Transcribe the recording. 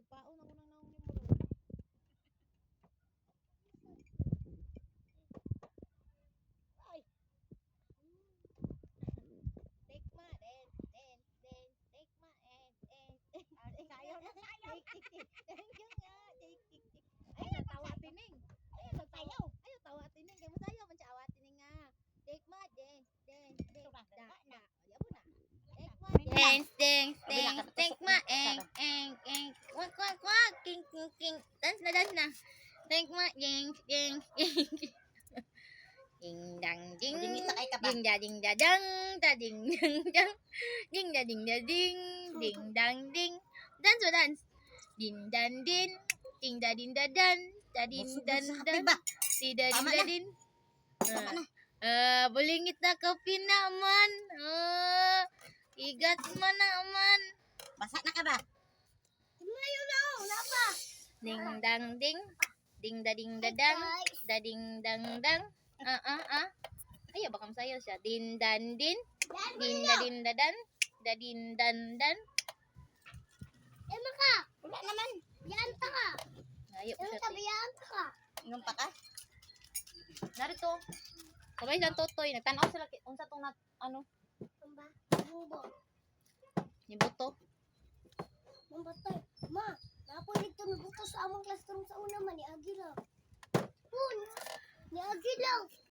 Nagpaon ako nang naong ni mo. Ay. Tikma, den, tikma, sayaw na sayaw. Yung nga, tik. Ay, tawa tining. Ay, nagtayaw. Ay, tawa tining. Kaya mo sayaw man siya awat tining nga. Tikma, den. Da. Yabo na. Tikma, den. Tikma, Kwak. King. Dance na. Tikma, ding. Ding dang ding. Ding da ding da dang da ding dang. Ding da ding da ding. Ding dang ding. Dance. Din dan din. Ding da din da dan. Da din dan dan. Di da din da din. Bulingit na kape naman. Igat man naman. Basa na ka ba? Tumayo na. Wala pa. Ding dang ding. Ding da ding da dang. Da ding dang dang. Ayaw baka masayaw siya. Din dan din. Din da din da dan. Da din dan dan. Maka. Wala naman. Yanta ka. Ayaw po siya. Yanta ka. Ingon pa ka? Narito. Sabay lang totoy. Nagtanaw sila. Unsa tong ano? Tumba. Bubo. Ni buto. Mambatay. Ma. Napo dito nabuto sa among classroom sa una man. Ni Agi lang. Ni Agi lang.